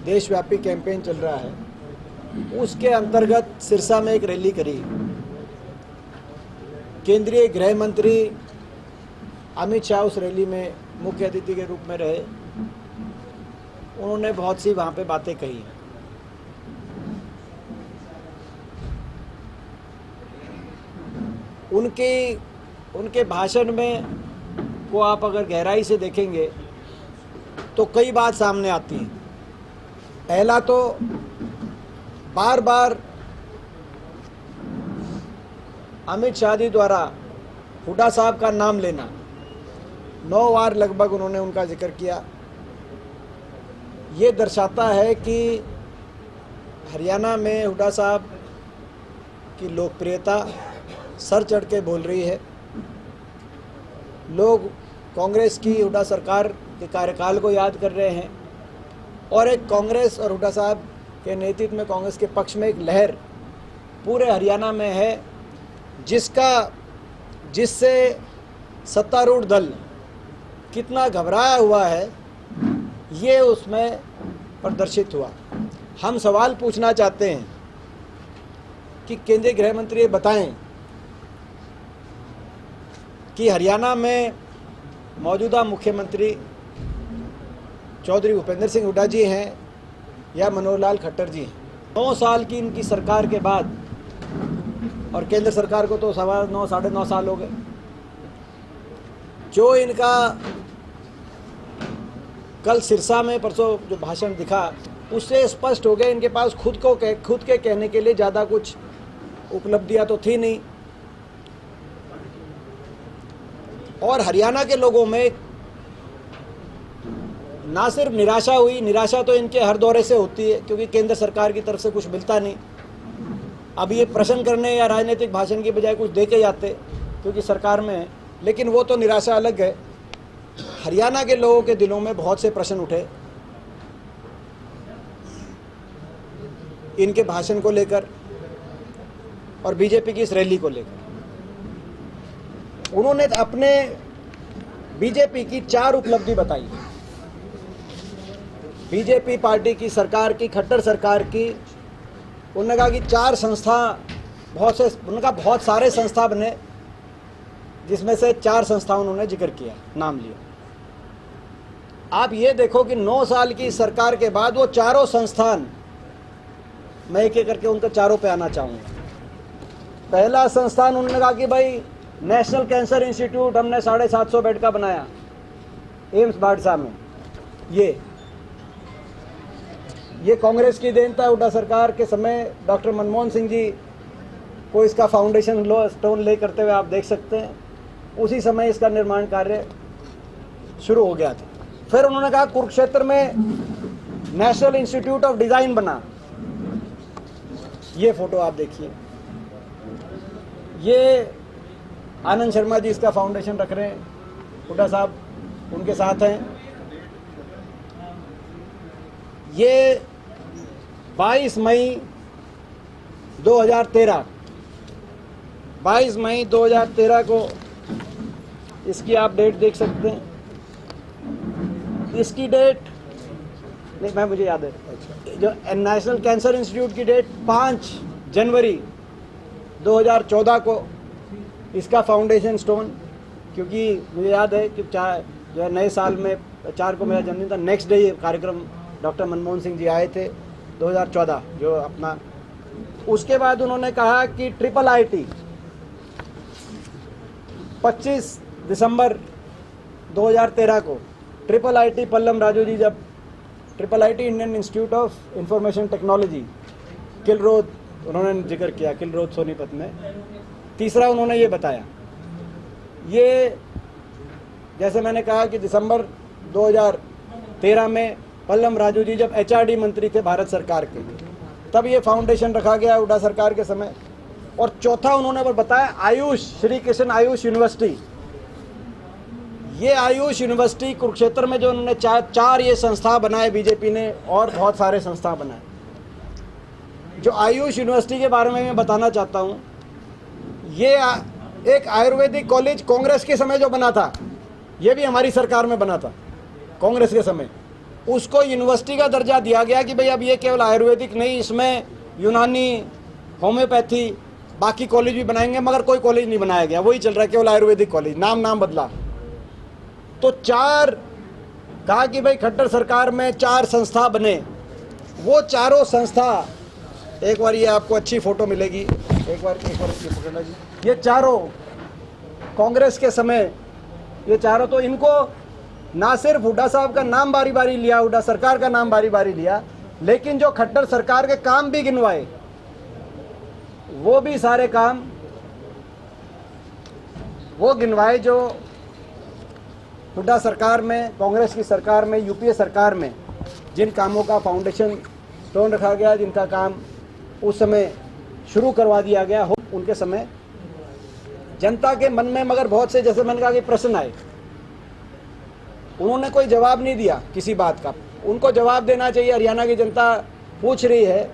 देशव्यापी कैंपेन चल रहा है, उसके अंतर्गत सिरसा में एक रैली करी। केंद्रीय गृह मंत्री अमित शाह उस रैली में मुख्य अतिथि के रूप में रहे। उन्होंने बहुत सी वहाँ पे बातें कही। उनके भाषण में को आप अगर गहराई से देखेंगे तो कई बात सामने आती है। पहला तो बार बार अमित शाह जी द्वारा हुड्डा साहब का नाम लेना, 9 बार लगभग उन्होंने उनका जिक्र किया। ये दर्शाता है कि हरियाणा में हुड्डा साहब की लोकप्रियता सर चढ़ के बोल रही है। लोग कांग्रेस की हुड्डा सरकार के कार्यकाल को याद कर रहे हैं और एक कांग्रेस और हुड्डा साहब के नेतृत्व में कांग्रेस के पक्ष में एक लहर पूरे हरियाणा में है, जिससे सत्तारूढ़ दल कितना घबराया हुआ है ये उसमें प्रदर्शित हुआ। हम सवाल पूछना चाहते हैं कि केंद्रीय गृह मंत्री बताएं कि हरियाणा में मौजूदा मुख्यमंत्री चौधरी भूपेंद्र सिंह हुड्डा जी हैं या मनोहर लाल खट्टर जी हैं। 9 साल की इनकी सरकार के बाद, और केंद्र सरकार को तो 9.5 साढ़े 9 साल हो गए, जो इनका कल सिरसा में परसों जो भाषण दिखा उससे स्पष्ट हो गया इनके पास खुद के कहने के लिए ज़्यादा कुछ उपलब्धियां तो थी नहीं। और हरियाणा के लोगों में ना सिर्फ निराशा हुई, निराशा तो इनके हर दौरे से होती है क्योंकि केंद्र सरकार की तरफ से कुछ मिलता नहीं। अब ये प्रश्न करने या राजनीतिक भाषण की बजाय कुछ दे के जाते क्योंकि सरकार में है, लेकिन वो तो निराशा अलग है। हरियाणा के लोगों के दिलों में बहुत से प्रश्न उठे इनके भाषण को लेकर और बीजेपी की इस रैली को लेकर। उन्होंने अपने बीजेपी की 4 उपलब्धि बताई। बीजेपी पार्टी की सरकार की, खट्टर सरकार की, उन्होंने कहा कि 4 संस्था, बहुत सारे संस्था बने, जिसमें से 4 संस्थाओं उन्होंने जिक्र किया, नाम लिया। आप ये देखो कि 9 साल की सरकार के बाद वो चारों संस्थान, मैं एक एक करके उनके चारों पे आना चाहूँगा। पहला संस्थान उन्होंने कहा कि भाई नेशनल कैंसर इंस्टीट्यूट हमने 750 बेड का बनाया एम्स बाड़सा में। ये कांग्रेस की देन था। हुड्डा सरकार के समय डॉक्टर मनमोहन सिंह जी को इसका फाउंडेशन स्टोन ले करते हुए आप देख सकते हैं, उसी समय इसका निर्माण कार्य शुरू हो गया था। फिर उन्होंने कहा कुरुक्षेत्र में नेशनल इंस्टीट्यूट ऑफ डिज़ाइन बना। ये फोटो आप देखिए, ये आनंद शर्मा जी इसका फाउंडेशन रख रहे हैं, हुड्डा साहब उनके साथ हैं। ये 22 मई 2013 को इसकी आप डेट देख सकते हैं। इसकी डेट नहीं, मुझे याद है, जो नेशनल कैंसर इंस्टीट्यूट की डेट 5 जनवरी 2014 को इसका फाउंडेशन स्टोन, क्योंकि मुझे याद है कि जो है नए साल में 4 को मेरा जन्मदिन था, नेक्स्ट डे ये कार्यक्रम डॉक्टर मनमोहन सिंह जी आए थे 2014 जो अपना। उसके बाद उन्होंने कहा कि IIIT 25 दिसंबर 2013 को IIIT पल्लम राजू जी, जब IIIT Indian institute of information technology Kilohrad, उन्होंने जिक्र किया किलरोद सोनीपत में। तीसरा उन्होंने ये बताया, ये जैसे मैंने कहा कि दिसंबर 2013 में पल्लम राजू जी जब HRD मंत्री थे भारत सरकार के, तब ये फाउंडेशन रखा गया हुड्डा सरकार के समय। और चौथा उन्होंने बताया आयुष, श्री कृष्ण आयुष यूनिवर्सिटी। ये आयुष यूनिवर्सिटी कुरुक्षेत्र में जो उन्होंने 4 ये संस्था बनाए बीजेपी ने, और बहुत सारे संस्था बनाए। जो आयुष यूनिवर्सिटी के बारे में मैं बताना चाहता हूँ, ये एक आयुर्वेदिक कॉलेज कांग्रेस के समय जो बना था, ये भी हमारी सरकार में बना था कांग्रेस के समय। उसको यूनिवर्सिटी का दर्जा दिया गया कि भाई अब ये केवल आयुर्वेदिक नहीं, इसमें यूनानी, होम्योपैथी, बाकी कॉलेज भी बनाएंगे, मगर कोई कॉलेज नहीं बनाया गया, वही चल रहा है केवल आयुर्वेदिक कॉलेज, नाम बदला। तो कहा कि भाई खट्टर सरकार में 4 संस्था बने, वो चारों संस्था, एक बार ये आपको अच्छी फोटो मिलेगी, एक बार ये पकड़ना जी, ये चारों कांग्रेस के समय, ये चारों, तो इनको ना सिर्फ हुड्डा साहब का नाम बारी बारी लिया, हुड्डा सरकार का नाम बारी बारी लिया, लेकिन जो खट्टर सरकार के काम भी गिनवाए, वो भी सारे काम वो गिनवाए जो हुड्डा सरकार में, कांग्रेस की सरकार में, यूपीए सरकार में जिन कामों का फाउंडेशन स्टोन रखा गया, जिनका काम उस समय शुरू करवा दिया गया हो, उनके समय जनता के मन में मगर बहुत से, जैसे मैंने कहा कि प्रश्न आए, उन्होंने कोई जवाब नहीं दिया किसी बात का। उनको जवाब देना चाहिए। हरियाणा की जनता पूछ रही है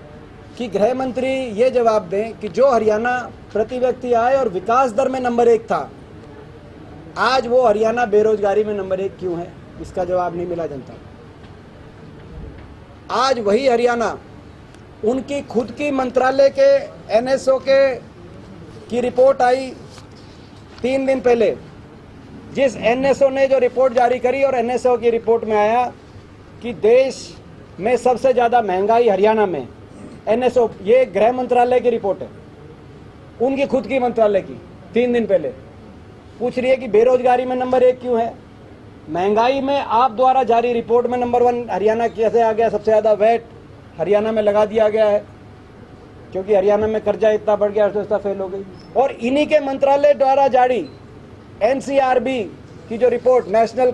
कि गृह मंत्री ये जवाब दें कि जो हरियाणा प्रति व्यक्ति आय और विकास दर में नंबर 1 था, आज वो हरियाणा बेरोजगारी में नंबर 1 क्यों है? इसका जवाब नहीं मिला जनता। आज वही हरियाणा, उनकी खुद की मंत्रालय के एनएसओ की रिपोर्ट आई 3 दिन पहले, जिस एनएसओ ने जो रिपोर्ट जारी करी, और एनएसओ की रिपोर्ट में आया कि देश में सबसे ज़्यादा महंगाई हरियाणा में। एनएसओ, ये गृह मंत्रालय की रिपोर्ट है, उनकी खुद की मंत्रालय की, 3 दिन पहले। पूछ रही है कि बेरोजगारी में नंबर 1 क्यों है? महंगाई में आप द्वारा जारी रिपोर्ट में नंबर 1 हरियाणा कैसे आ गया? सबसे ज़्यादा वैट हरियाणा में लगा दिया गया है, क्योंकि हरियाणा में कर्जा इतना बढ़ गया, अर्थव्यवस्था फेल हो गई। और इन्हीं के मंत्रालय द्वारा जारी एनसीआरबी की जो report, national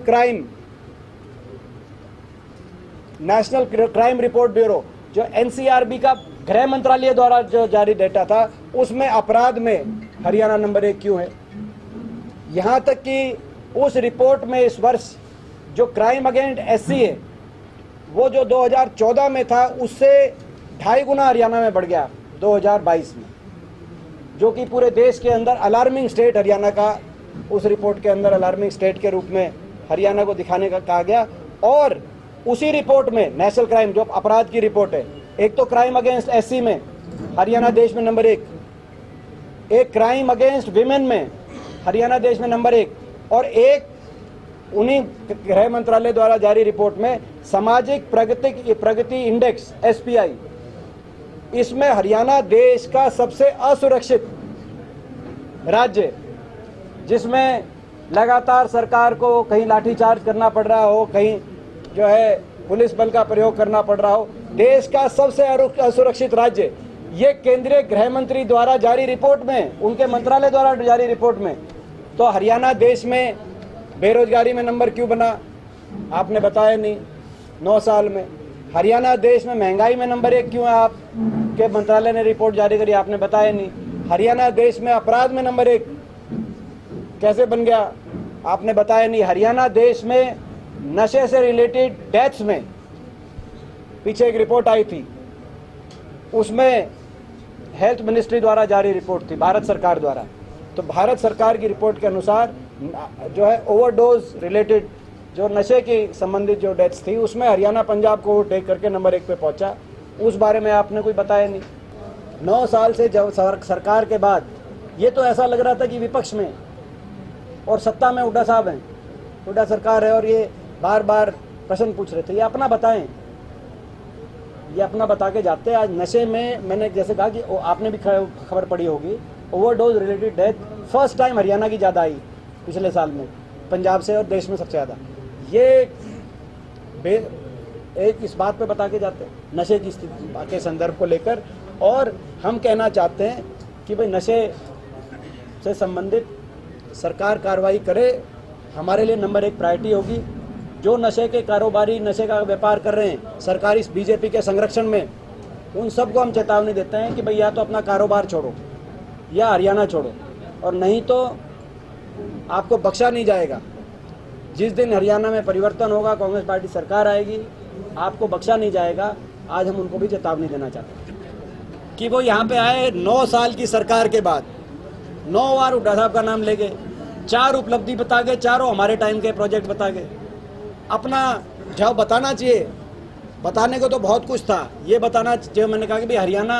crime report bureau, जो एनसीआरबी का गृह मंत्रालय द्वारा जो जारी डेटा था, उसमें अपराध में हरियाणा नंबर 1 क्यों है? यहाँ तक कि उस रिपोर्ट में इस वर्ष जो क्राइम अगेंस्ट एससी है, वो जो 2014 में था, उससे 2.5 गुना हरियाणा में बढ़ गया 2022 में, जो कि पूरे देश के अंदर अलार्मिंग स्टेट हरियाणा का, उस रिपोर्ट के अंदर अलार्मिंग स्टेट के रूप में हरियाणा को दिखाने का कहा गया। और उसी रिपोर्ट में नेशनल क्राइम, जो अपराध की रिपोर्ट है, एक तो क्राइम अगेंस्ट एससी में हरियाणा देश में नंबर 1, एक क्राइम अगेंस्ट विमेन में हरियाणा देश में नंबर 1, और एक उन्हीं गृह मंत्रालय द्वारा जारी रिपोर्ट में सामाजिक प्रगति इंडेक्स SPI, इसमें हरियाणा देश का सबसे असुरक्षित राज्य, जिसमें लगातार सरकार को कहीं लाठीचार्ज करना पड़ रहा हो, कहीं जो है पुलिस बल का प्रयोग करना पड़ रहा हो, देश का सबसे असुरक्षित राज्य, ये केंद्रीय गृह मंत्री द्वारा जारी रिपोर्ट में, उनके मंत्रालय द्वारा जारी रिपोर्ट में। तो हरियाणा देश में बेरोजगारी में नंबर क्यों बना? आपने बताया नहीं। 9 साल में हरियाणा देश में महंगाई में नंबर 1 क्यों है? आपके मंत्रालय ने रिपोर्ट जारी करी, आपने बताया नहीं। हरियाणा देश में अपराध में नंबर 1 कैसे बन गया? आपने बताया नहीं। हरियाणा देश में नशे से रिलेटेड डेथ्स में पीछे एक रिपोर्ट आई थी, उसमें हेल्थ मिनिस्ट्री द्वारा जारी रिपोर्ट थी, भारत सरकार द्वारा। तो भारत सरकार की रिपोर्ट के अनुसार जो है ओवरडोज रिलेटेड, जो नशे की संबंधित जो डेथ्स थी, उसमें हरियाणा पंजाब को ओवरटेक करके नंबर 1 पे पहुंचा। उस बारे में आपने कोई बताया नहीं। 9 साल से जब सरकार के बाद ये तो ऐसा लग रहा था कि विपक्ष में और सत्ता में हुड्डा साहब हैं, हुड्डा सरकार है, और ये बार बार प्रश्न पूछ रहे थे। ये अपना बताएं, ये अपना बता के जाते हैं। आज नशे में, मैंने जैसे कहा कि आपने भी खबर पड़ी होगी, overdose related death first time Haryana की ज़्यादा आई पिछले साल में, पंजाब से, और देश में सबसे ज़्यादा। ये एक इस बात पे बता के जाते हैं नशे की स्थिति के संदर्भ को लेकर। और हम कहना चाहते हैं कि भाई नशे से संबंधित सरकार कार्रवाई करे, हमारे लिए नंबर 1 प्रायोरिटी होगी। जो नशे के कारोबारी, नशे का व्यापार कर रहे हैं सरकारी बीजेपी के संरक्षण में, उन सबको हम चेतावनी देते हैं कि भाई या तो अपना कारोबार छोड़ो या हरियाणा छोड़ो, और नहीं तो आपको बख्शा नहीं जाएगा। जिस दिन हरियाणा में परिवर्तन होगा, कांग्रेस पार्टी सरकार आएगी, आपको बख्शा नहीं जाएगा। आज हम उनको भी चेतावनी देना चाहते हैं कि वो यहाँ पे आए 9 साल की सरकार के बाद, 9 बार हुड्डा साहब का नाम ले गए, 4 उपलब्धि बता गए, चारों हमारे टाइम के प्रोजेक्ट बता गए। अपना जाओ बताना चाहिए, बताने को तो बहुत कुछ था। ये बताना जो मैंने कहा कि भाई हरियाणा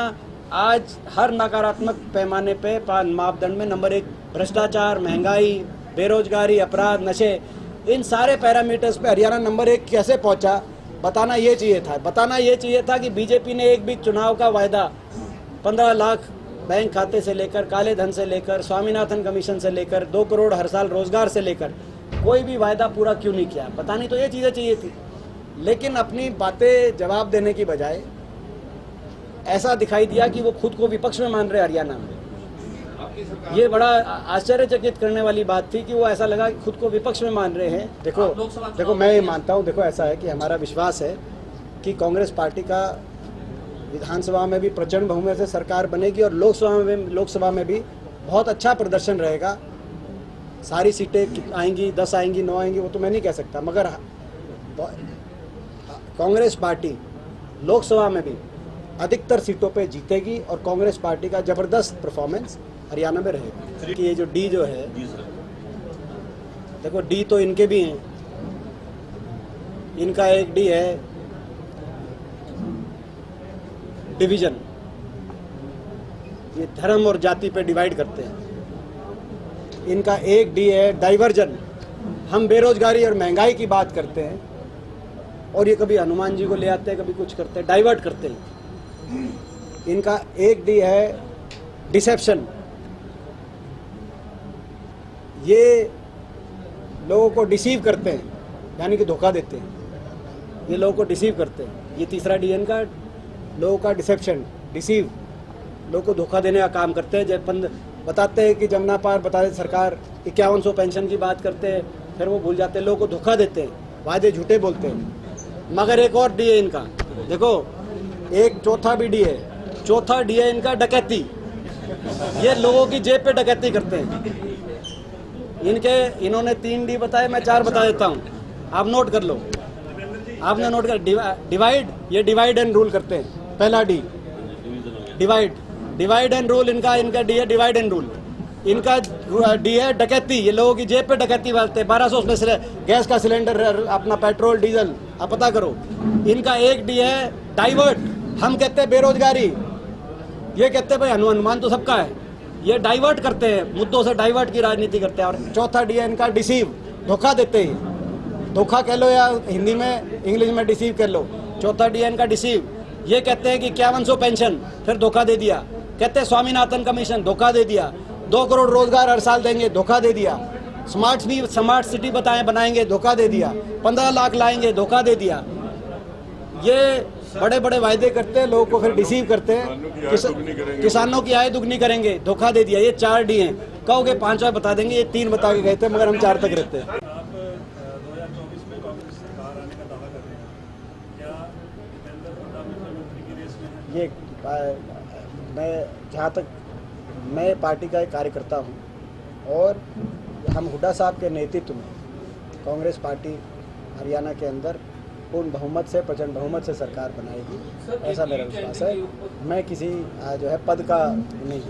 आज हर नकारात्मक पैमाने पे मापदंड में नंबर 1, भ्रष्टाचार, महंगाई, बेरोजगारी, अपराध, नशे, इन सारे पैरामीटर्स पे हरियाणा नंबर 1 कैसे पहुंचा, बताना ये चाहिए था। बताना ये चाहिए था कि बीजेपी ने एक भी चुनाव का वायदा 15 लाख बैंक खाते से लेकर, काले धन से लेकर, स्वामीनाथन कमीशन से लेकर, 2 करोड़ हर साल रोजगार से लेकर कोई भी वायदा पूरा क्यों नहीं किया, बतानी तो ये चीज़ें चाहिए थी। लेकिन अपनी बातें जवाब देने की बजाय ऐसा दिखाई दिया कि वो खुद को विपक्ष में मान रहे हरियाणा में। ये बड़ा आश्चर्यचकित करने वाली बात थी कि वो ऐसा लगा कि खुद को विपक्ष में मान रहे हैं। देखो मैं ये मानता हूँ, देखो ऐसा है कि हमारा विश्वास है कि कांग्रेस पार्टी का विधानसभा में भी प्रचंड बहुमत से सरकार बनेगी और लोकसभा में भी बहुत अच्छा प्रदर्शन रहेगा। सारी सीटें आएंगी, 10 आएंगी, 9 आएंगी, वो तो मैं नहीं कह सकता, मगर कांग्रेस पार्टी लोकसभा में भी अधिकतर सीटों पे जीतेगी और कांग्रेस पार्टी का जबरदस्त परफॉर्मेंस हरियाणा में रहेगा। कि ये जो डी जो है, देखो डी तो इनके भी हैं, इनका एक डी है डिवीजन, ये धर्म और जाति पे डिवाइड करते हैं। इनका एक डी है डाइवर्जन, हम बेरोजगारी और महंगाई की बात करते हैं और ये कभी हनुमान जी को ले आते हैं, कभी कुछ करते हैं, डाइवर्ट करते हैं। इनका एक डी है डिसेप्शन, ये लोगों को डिसीव करते हैं, यानी कि धोखा देते हैं, ये लोगों को डिसीव करते हैं। ये तीसरा डी इनका लोगों का डिसेप्शन, डिसीव, लोगों को धोखा देने का काम करते हैं। जब बताते हैं कि जमुना पार बता दे सरकार 5100 पेंशन की बात करते हैं, फिर वो भूल जाते हैं, लोगों को धोखा देते हैं, वादे झूठे बोलते हैं। मगर एक और डी है इनका, देखो एक चौथा भी डी है, चौथा डी है इनका डकैती, ये लोगों की जेब पे डकैती करते हैं। इन्होंने 3 डी बताए, मैं 4 बता देता हूँ, आप नोट कर लो। आपने नोट कर, डिवाइड, ये डिवाइड एंड रूल करते हैं। पहला डी डिवाइड एंड रूल, इनका डी है डिवाइड एंड रूल। इनका डी है डकैती, ये लोगों की जेब पे डकैती डालते हैं। 1200 में गैस का सिलेंडर, अपना पेट्रोल डीजल, आप पता करो। इनका एक डी है डाइवर्ट, हम कहते हैं बेरोजगारी, ये कहते हैं भाई हनुमान तो सबका है, ये डाइवर्ट करते हैं, मुद्दों से डाइवर्ट की राजनीति करते हैं। और चौथा डी है इनका डिसीव, धोखा देते हैं, धोखा कह लो या हिंदी में इंग्लिश में डिसीव कर लो। चौथा डी है इनका डिसीव, ये कहते हैं कि 5100 पेंशन, फिर धोखा दे दिया। कहते हैं स्वामीनाथन कमीशन, धोखा दे दिया। 2 करोड़ रोजगार हर साल देंगे, धोखा दे दिया। स्मार्ट सिटी बनाएंगे, धोखा दे दिया। 15 लाख लाएंगे, धोखा दे दिया। ये बड़े बड़े वायदे करते हैं, लोगों को फिर डिसीव करते हैं। किसानों की आय दुगनी करेंगे, धोखा दे दिया। ये 4 डी हैं, कहोगे 5 और बता देंगे, ये 3 बता के गए थे, मगर हम 4 तक रहते हैं। ये मैं जहाँ तक मैं पार्टी का एक कार्यकर्ता हूँ और हम हुड्डा साहब के नेतृत्व में कांग्रेस पार्टी हरियाणा के अंदर पूर्ण बहुमत से, प्रचंड बहुमत से सरकार बनाएगी, ऐसा मेरा विश्वास है। मैं किसी जो है पद का नहीं